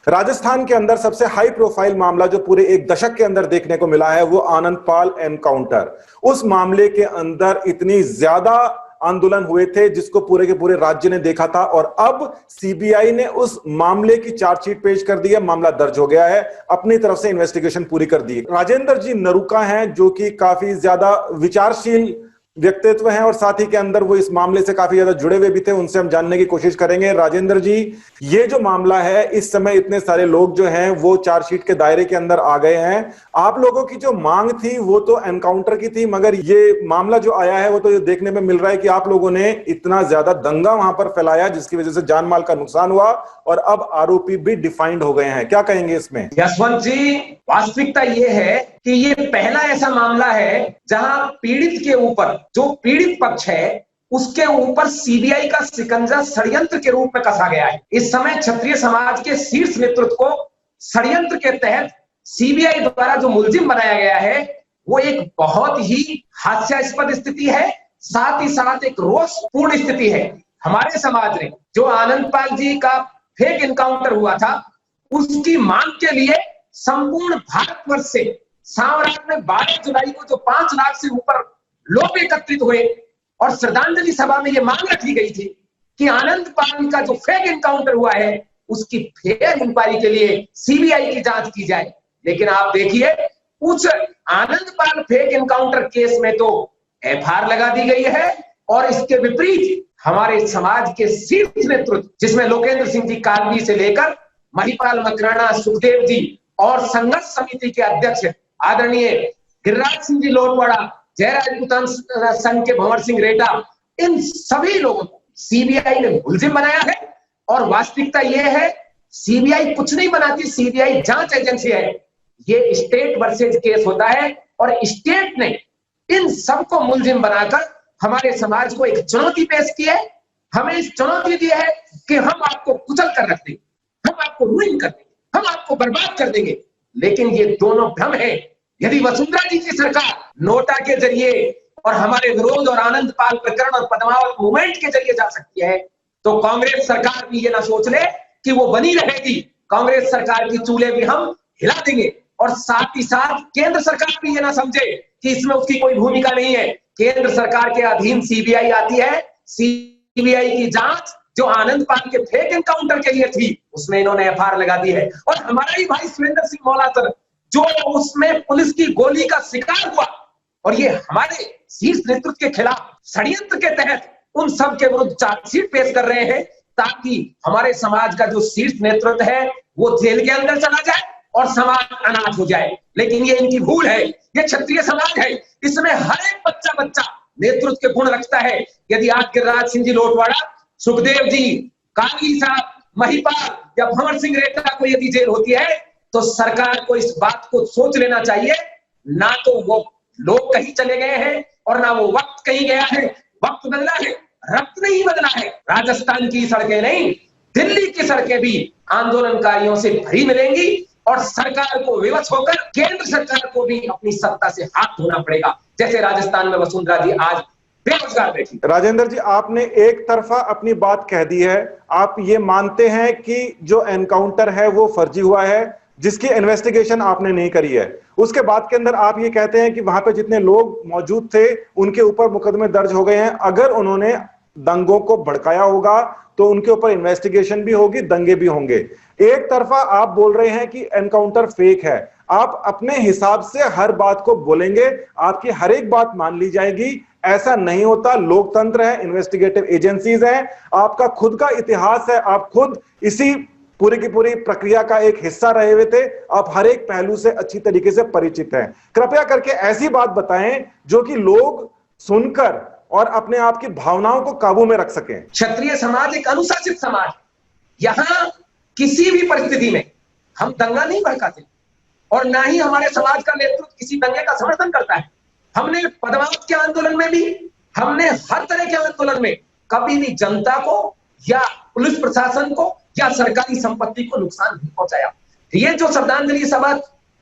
राजस्थान के अंदर सबसे हाई प्रोफाइल मामला जो पूरे एक दशक के अंदर देखने को मिला है वो आनंद पाल एनकाउंटर। उस मामले के अंदर इतनी ज्यादा आंदोलन हुए थे जिसको पूरे के पूरे राज्य ने देखा था, और अब सीबीआई ने उस मामले की चार्जशीट पेश कर दी है, मामला दर्ज हो गया है, अपनी तरफ से इन्वेस्टिगेशन पूरी कर दी। राजेंद्र जी नरूका हैं जो कि काफी ज्यादा विचारशील व्यक्तित्व हैं और साथ ही के अंदर वो इस मामले से काफी ज्यादा जुड़े हुए भी थे, उनसे हम जानने की कोशिश करेंगे। राजेंद्र जी, ये जो मामला है, इस समय इतने सारे लोग जो हैं वो चार्जशीट के दायरे के अंदर आ गए हैं। आप लोगों की जो मांग थी वो तो एनकाउंटर की थी, मगर ये मामला जो आया है वो तो ये देखने में मिल रहा है कि आप लोगों ने इतना ज्यादा दंगा वहां पर फैलाया जिसकी वजह से जान माल का नुकसान हुआ और अब आरोपी भी डिफाइंड हो गए हैं। क्या कहेंगे इसमें? यशवंत जी, वास्तविकता ये है कि ये पहला ऐसा मामला है जहां पीड़ित के ऊपर, जो पीड़ित पक्ष है उसके ऊपर सीबीआई का शिकंजा षड्यंत्र के रूप में कसा गया है। इस समय क्षत्रिय समाज के शीर्ष नेतृत्व को षड्यंत्र के तहत सीबीआई द्वारा जो मुलजिम बनाया गया है वो एक बहुत ही हास्यास्पद स्थिति है, साथ ही साथ एक रोषपूर्ण स्थिति है। हमारे समाज ने जो आनंद पाल जी का फेक एनकाउंटर हुआ था उसकी मांग के लिए संपूर्ण भारतवर्ष से सावरात में 12 जुलाई को जो 5 लाख से ऊपर लोग एकत्रित हुए और श्रद्धांजलि सभा में यह मांग रखी गई थी कि आनंद पाल का जो फेक एनकाउंटर हुआ है उसकी फेयर इंक्वायरी के लिए सीबीआई की जांच की जाए। लेकिन आप देखिए, उस आनंद पाल फेक एनकाउंटर केस में तो एफआईआर लगा दी गई है और इसके विपरीत हमारे समाज के शीर्ष नेतृत्व, जिसमें लोकेंद्र सिंह जी कालवी से लेकर महिपाल मकराना, सुखदेव जी और संघर्ष समिति के अध्यक्ष आदरणीय गिरिराज सिंह जी लोटवाड़ा, जयराजपूतान संघ के भंवर सिंह रेड्डा, इन सभी लोगों को सीबीआई ने मुलजिम बनाया है। और वास्तविकता यह है, सीबीआई कुछ नहीं बनाती, सीबीआई जांच एजेंसी है। ये स्टेट वर्सेज केस होता है और स्टेट ने इन सबको मुलजिम बनाकर हमारे समाज को एक चुनौती पेश की है। हमें इस चुनौती दी है कि हम आपको कुचल कर रख देंगे, हम आपको रुइन कर देंगे, हम आपको बर्बाद कर देंगे। लेकिन ये दोनों भ्रम है। यदि वसुंधरा जी की सरकार नोटा के जरिए और हमारे विरोध और आनंद पाल प्रकरण और पद्मावत मूवमेंट के जरिए जा सकती है तो कांग्रेस सरकार भी ये ना सोच ले कि वो बनी रहेगी। कांग्रेस सरकार की चूल्हे भी हम हिला देंगे और साथ ही साथ केंद्र सरकार भी ये ना समझे कि इसमें उसकी कोई भूमिका नहीं है। केंद्र सरकार के अधीन सीबीआई आती है। सीबीआई की जांच जो आनंद पाल के फेक एनकाउंटर के लिए थी उसमें इन्होंने एफआईआर लगा दी है। और हमारा ही भाई सुरेंद्र सिंह मौलासर जो उसमें पुलिस की गोली का शिकार हुआ, और ये हमारे शीर्ष नेतृत्व के खिलाफ षड्यंत्र के तहत उन सब के विरुद्ध चार्जशीट पेश कर रहे हैं ताकि हमारे समाज का जो शीर्ष नेतृत्व है वो जेल के अंदर चला जाए और समाज अनाथ हो जाए। लेकिन ये इनकी भूल है। ये क्षत्रिय समाज है, इसमें हर एक बच्चा नेतृत्व के गुण रखता है। यदि आज गिरिराज सिंह जी लोटवाड़ा, सुखदेव जी, काली साहब, महिपाल या भंवर सिंह रेड्डा को यदि जेल होती है तो सरकार को इस बात को सोच लेना चाहिए, ना तो वो लोग कहीं चले गए हैं और ना वो वक्त कहीं गया है। वक्त बदला है, रक्त नहीं बदला है। राजस्थान की सड़कें नहीं, दिल्ली की सड़कें भी आंदोलनकारियों से भरी मिलेंगी और सरकार को विवश होकर केंद्र सरकार को भी अपनी सत्ता से हाथ धोना पड़ेगा, जैसे राजस्थान में वसुंधरा जी आज बेरोजगार बैठी। राजेंद्र जी, आपने एक तरफा अपनी बात कह दी है। आप ये मानते हैं कि जो एनकाउंटर है वो फर्जी हुआ है, जिसकी इन्वेस्टिगेशन आपने नहीं करी है। उसके बाद के अंदर आप ये कहते हैं कि वहां पे जितने लोग मौजूद थे उनके ऊपर मुकदमे दर्ज हो गए हैं। अगर उन्होंने दंगों को भड़काया होगा तो उनके ऊपर इन्वेस्टिगेशन भी होगी, दंगे भी होंगे। एक तरफा आप बोल रहे हैं कि एनकाउंटर फेक है। आप अपने हिसाब से हर बात को बोलेंगे, आपकी हर एक बात मान ली जाएगी। ऐसा नहीं होता। लोकतंत्र है, इन्वेस्टिगेटिव एजेंसीज हैं, आपका खुद का इतिहास है, आप खुद इसी पूरी की पूरी प्रक्रिया का एक हिस्सा रहे हुए थे। आप हर एक पहलू से अच्छी तरीके से परिचित हैं। कृपया करके ऐसी बात बताएं जो कि लोग सुनकर और अपने आप की भावनाओं को काबू में रख सकें। क्षत्रिय समाज एक अनुशासित समाज, यहां किसी भी परिस्थिति में हम दंगा नहीं भड़काते और ना ही हमारे समाज का नेतृत्व किसी दंगे का समर्थन करता है। हमने पद्मावत के आंदोलन में भी, हमने हर तरह के आंदोलन में कभी भी जनता को या पुलिस प्रशासन को या सरकारी संपत्ति को नुकसान नहीं पहुंचाया। ये जो श्रद्धांजलि सभा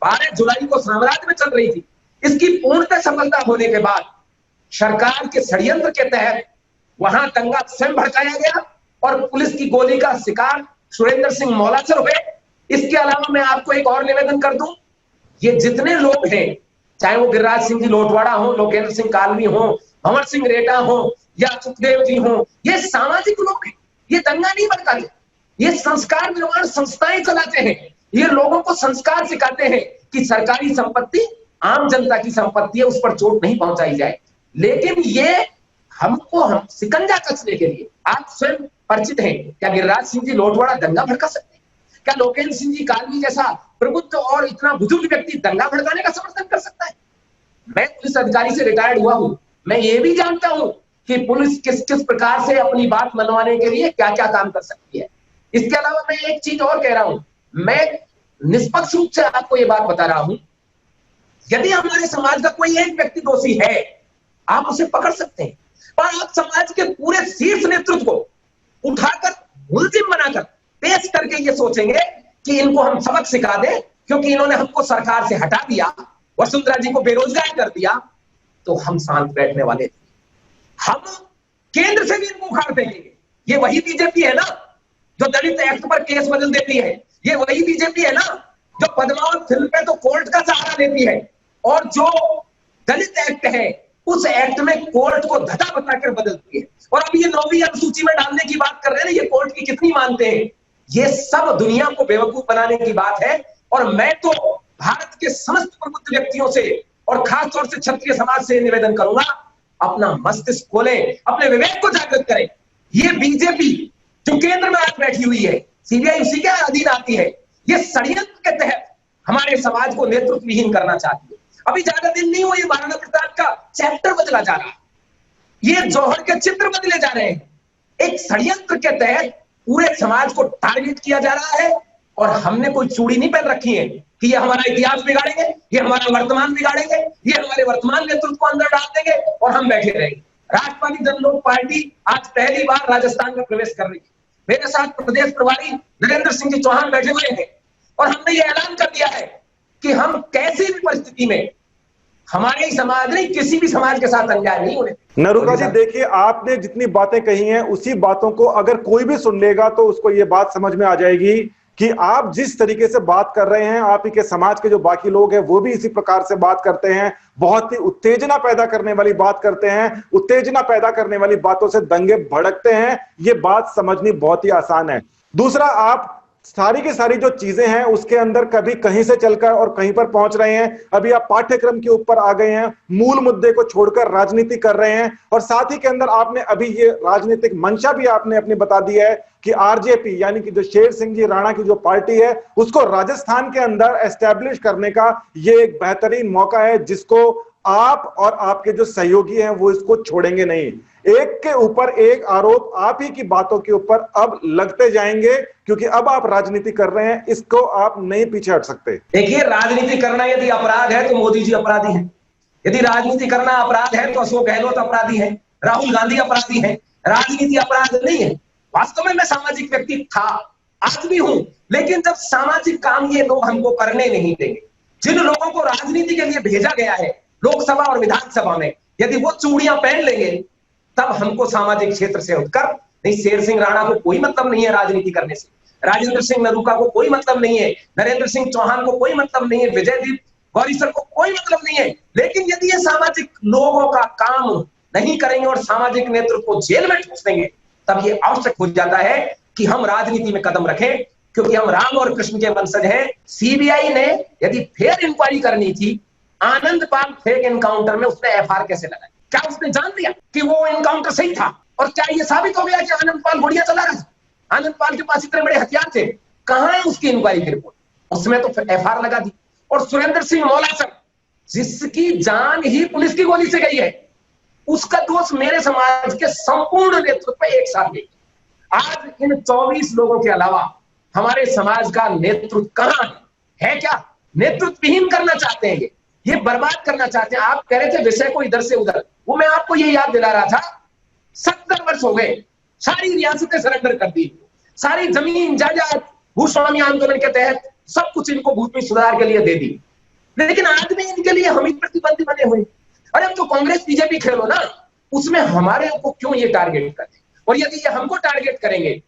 12 जुलाई को साम्राज्य में चल रही थी, इसकी पूर्णतः सफलता होने के बाद सरकार के षड्यंत्र के तहत वहां दंगा स्वयं भड़काया गया और पुलिस की गोली का शिकार सुरेंद्र सिंह मौलासर हुए इसके अलावा मैं आपको एक और निवेदन कर दूं, ये जितने लोग हैं, चाहे वो गिरिराज सिंह जी लोटवाड़ा हो, लोकेंद्र सिंह कालवी हो, भंवर सिंह रेटा हो या सुखदेव जी हो, ये सामाजिक लोग हैं, ये दंगा नहीं भड़काते, ये संस्कार निर्माण संस्थाएं चलाते हैं, ये लोगों को संस्कार सिखाते हैं कि सरकारी संपत्ति आम जनता की संपत्ति है, उस पर चोट नहीं पहुंचाई जाए। लेकिन ये हम सिकंजा कसने के लिए, आप स्वयं परिचित हैं, क्या गिरिराज सिंह जी लोटवाड़ा दंगा भड़का सकते हैं? क्या लोकेंद्र सिंह जी कालवी जैसा प्रबुद्ध और इतना बुजुर्ग व्यक्ति दंगा भड़काने का समर्थन कर सकता है? मैं पुलिस अधिकारी से रिटायर्ड हुआ हूं, मैं ये भी जानता हूं कि पुलिस किस किस प्रकार से अपनी बात मनवाने के लिए क्या क्या काम कर सकती है। इसके अलावा मैं एक चीज और कह रहा हूं, मैं निष्पक्ष रूप से आपको ये बात बता रहा हूं, यदि हमारे समाज का कोई एक व्यक्ति दोषी है, आप उसे पकड़ सकते हैं, और आप समाज के पूरे शीर्ष नेतृत्व को उठाकर मुलजिम बनाकर पेश करके ये सोचेंगे कि इनको हम सबक सिखा दें क्योंकि इन्होंने हमको सरकार से हटा दिया, वसुंधरा जी को बेरोजगार कर दिया, तो हम शांत बैठने वाले थे। हम केंद्र से भी इनको उखाड़ फेंकेंगे। ये वही बीजेपी है ना जो दलित एक्ट पर केस बदल देती है, ये वही बीजेपी है ना जो पद्मावत फिल्म पे तो कोर्ट का सहारा लेती है, और जो दलित एक्ट है उस एक्ट में कोर्ट को धता बताकर बदलती है। और अब ये 9वीं अनुसूची में डालने की बात कर रहे हैं, ये कोर्ट की कितनी मानते हैं? ये सब दुनिया को बेवकूफ बनाने की बात है। और मैं तो भारत के समस्त प्रबुद्ध व्यक्तियों से और खासतौर से क्षत्रिय समाज से निवेदन करूंगा, अपना मस्तिष्क खोलें, अपने विवेक को जागृत करें। ये बीजेपी जो केंद्र में आज बैठी हुई है, सीबीआई उसी के अधीन आती है, ये षड्यंत्र के तहत हमारे समाज को नेतृत्व विहीन करना चाहती है। अभी ज्यादा दिन नहीं हुए, महाराणा प्रताप का चैप्टर बदला जा रहा है, ये जौहर के चित्र बदले जा रहे हैं। एक षड्यंत्र के तहत पूरे समाज को टारगेट किया जा रहा है, और हमने कोई चूड़ी नहीं पहन रखी है कि ये हमारा इतिहास बिगाड़ेंगे, ये हमारा वर्तमान बिगाड़ेंगे, ये हमारे वर्तमान नेतृत्व को अंदर डाल देंगे और हम बैठे रहेंगे। राष्ट्रवादी जनलोक पार्टी आज पहली बार राजस्थान में प्रवेश कर रही है। मेरे साथ प्रदेश प्रभारी नरेंद्र सिंह जी चौहान बैठे हुए हैं, और हमने ये ऐलान कर दिया है कि हम कैसी भी परिस्थिति में हमारे ही समाज नहीं, किसी भी समाज के साथ अन्याय नहीं होने। नरूका जी, देखिए आपने जितनी बातें कही हैं उसी बातों को अगर कोई भी सुन लेगा तो उसको ये बात समझ में आ जाएगी कि आप जिस तरीके से बात कर रहे हैं, आप ही के समाज के जो बाकी लोग हैं वो भी इसी प्रकार से बात करते हैं, बहुत ही उत्तेजना पैदा करने वाली बात करते हैं, उत्तेजना पैदा करने वाली बातों से दंगे भड़कते हैं। ये बात समझनी बहुत ही आसान है। दूसरा, आप सारी की सारी जो चीजें हैं उसके अंदर कभी कहीं से चलकर और कहीं पर पहुंच रहे हैं। अभी आप पाठ्यक्रम के ऊपर आ गए हैं, मूल मुद्दे को छोड़कर राजनीति कर रहे हैं, और साथ ही के अंदर आपने अभी ये राजनीतिक मंशा भी आपने अपनी बता दी है कि आरजेपी यानी कि जो शेर सिंह जी राणा की जो पार्टी है उसको राजस्थान के अंदर एस्टैब्लिश करने का ये एक बेहतरीन मौका है, जिसको आप और आपके जो सहयोगी हैं वो इसको छोड़ेंगे नहीं। एक के ऊपर एक आरोप आप ही की बातों के ऊपर अब लगते जाएंगे, क्योंकि अब आप राजनीति कर रहे हैं, इसको आप नहीं पीछे हट सकते। देखिए, राजनीति करना यदि अपराध है तो मोदी जी अपराधी हैं, यदि राजनीति करना अपराध है तो अशोक गहलोत अपराधी हैं, राहुल गांधी अपराधी हैं। राजनीति अपराध नहीं है। वास्तव में मैं सामाजिक व्यक्ति था, आज भी हूं, लेकिन जब सामाजिक काम ये लोग हमको करने नहीं देंगे, जिन लोगों को राजनीति के लिए भेजा गया है लोकसभा और विधानसभा में, यदि वो चूड़ियां पहन लेंगे तब हमको सामाजिक क्षेत्र से उठकर, नहीं, शेर सिंह राणा को कोई मतलब नहीं है राजनीति करने से, राजेंद्र सिंह नरूका को कोई मतलब नहीं है, नरेंद्र सिंह चौहान को कोई मतलब नहीं है, विजयदीप गौरीसर को कोई मतलब नहीं है। लेकिन यदि ये सामाजिक लोगों का काम नहीं करेंगे और सामाजिक नेतृत्व को जेल में ठूस देंगे, तब ये आवश्यक हो जाता है कि हम राजनीति में कदम रखें, क्योंकि हम राम और कृष्ण के वंशज हैं। सीबीआई ने यदि फेर इंक्वायरी करनी थी, आनंद पाल फेक एनकाउंटर में उसने एफआईआर कैसे लगाई? क्या उसने जान लिया कि वो एनकाउंटर सही था? और क्या ये साबित हो गया कि आनंद पाल गोलियां चला रहा था? आनंद पाल के पास इतने बड़े हथियार थे, कहां है उसकी इंक्वायरी की रिपोर्ट? उसमें तो एफआईआर लगा दी। और सुरेंद्र सिंह मौलासर, जिसकी जान ही पुलिस की गोली से गई है, उसका दोष मेरे समाज के संपूर्ण नेतृत्व पे एक साथ गई। आज इन 24 लोगों के अलावा हमारे समाज का नेतृत्व कहां है? क्या नेतृत्व विहीन करना चाहते हैं? ये बर्बाद करना चाहते हैं। आप कह रहे थे विषय को इधर से उधर, वो मैं आपको ये याद दिला रहा था, 70 वर्ष हो गए, सारी रियासतें सरेंडर कर दी, सारी जमीन जायदाद भूस्वामी आंदोलन के तहत सब कुछ इनको भूमि सुधार के लिए दे दी, लेकिन आज भी इनके लिए हम ही प्रतिबंधी बने हुए। अरे अब तो कांग्रेस बीजेपी खेलो ना, उसमें हमारे को क्यों ये टारगेट करते? और यदि ये हमको टारगेट करेंगे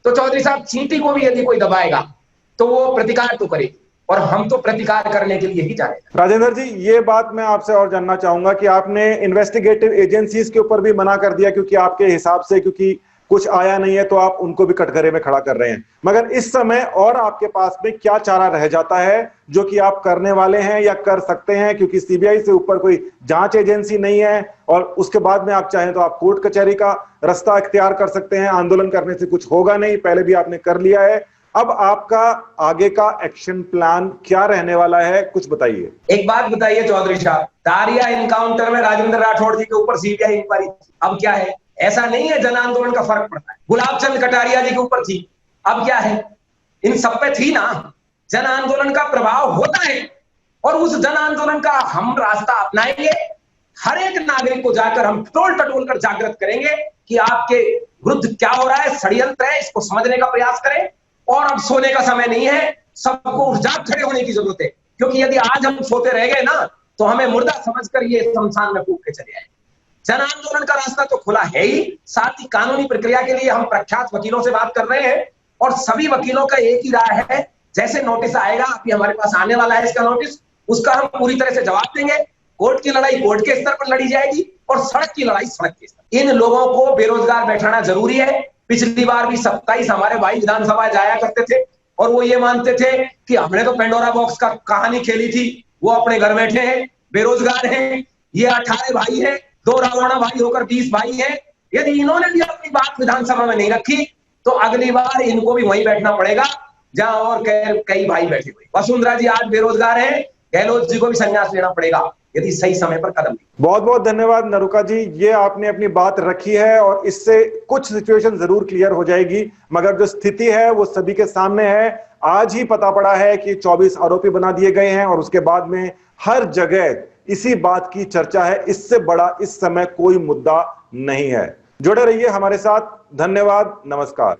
तो चौधरी साहब, चींटी को भी यदि कोई दबाएगा तो वो प्रतिकार तो करेगी, और हम तो प्रतिकार करने के लिए ही जाने। राजेंद्र जी, ये बात मैं आपसे और जानना चाहूंगा कि आपने इन्वेस्टिगेटिव एजेंसीज के ऊपर भी मना कर दिया, क्योंकि आपके हिसाब से क्योंकि कुछ आया नहीं है तो आप उनको भी कटघरे में खड़ा कर रहे हैं। मगर इस समय और आपके पास में क्या चारा रह जाता है जो कि आप करने वाले हैं या कर सकते हैं, क्योंकि सीबीआई से ऊपर कोई जांच एजेंसी नहीं है, और उसके बाद में आप चाहें तो आप कोर्ट कचहरी का रास्ता इख्तियार कर सकते हैं। आंदोलन करने से कुछ होगा नहीं, पहले भी आपने कर लिया है। अब आपका आगे का एक्शन प्लान क्या रहने वाला है, कुछ बताइए। एक बात बताइए चौधरी साहब, दारिया इनकाउंटर में राजेंद्र राठौड़ जी के ऊपर सीबीआई इंक्वायरी थी, अब क्या है? ऐसा नहीं है जन आंदोलन का फर्क पड़ता है। गुलाब चंद कटारिया जी के ऊपर थी, अब क्या है? इन सब पे थी ना। जन आंदोलन का प्रभाव होता है, और उस जन आंदोलन का हम रास्ता अपनाएंगे। हर एक नागरिक को जाकर हम टोल टटोल कर जागृत करेंगे कि आपके विरुद्ध क्या हो रहा है, षड्यंत्र है, इसको समझने का प्रयास करें। और अब सोने का समय नहीं है, सबको जाग खड़े होने की जरूरत है, क्योंकि यदि आज हम सोते रह गए ना तो हमें मुर्दा समझकर ये शमशान में कूद के चले आए। जन आंदोलन का रास्ता तो खुला है ही, साथ ही कानूनी प्रक्रिया के लिए हम प्रख्यात वकीलों से बात कर रहे हैं, और सभी वकीलों का एक ही राय है, जैसे नोटिस आएगा, अभी हमारे पास आने वाला है इसका नोटिस, उसका हम पूरी तरह से जवाब देंगे। कोर्ट की लड़ाई कोर्ट के स्तर पर लड़ी जाएगी, और सड़क की लड़ाई सड़क के स्तर। इन लोगों को बेरोजगार बैठाना जरूरी है। पिछली बार भी 27 हमारे भाई विधानसभा जाया करते थे, और वो ये मानते थे कि हमने तो पेंडोरा बॉक्स का कहानी खेली थी, वो अपने घर बैठे हैं, बेरोजगार हैं। ये 18 भाई हैं, 2 रावणा भाई होकर 20 भाई हैं। यदि इन्होंने भी अपनी बात विधानसभा में नहीं रखी तो अगली बार इनको भी वहीं बैठना पड़ेगा जहां और कई भाई बैठे हुए। वसुंधरा जी आज बेरोजगार हैं, गहलोत जी को भी संन्यास लेना पड़ेगा यदि सही समय पर कदम नहीं। बहुत बहुत धन्यवाद नरुका जी, ये आपने अपनी बात रखी है, और इससे कुछ सिचुएशन जरूर क्लियर हो जाएगी, मगर जो स्थिति है वो सभी के सामने है। आज ही पता पड़ा है कि 24 आरोपी बना दिए गए हैं, और उसके बाद में हर जगह इसी बात की चर्चा है। इससे बड़ा इस समय कोई मुद्दा नहीं है। जुड़े रहिए हमारे साथ। धन्यवाद, नमस्कार।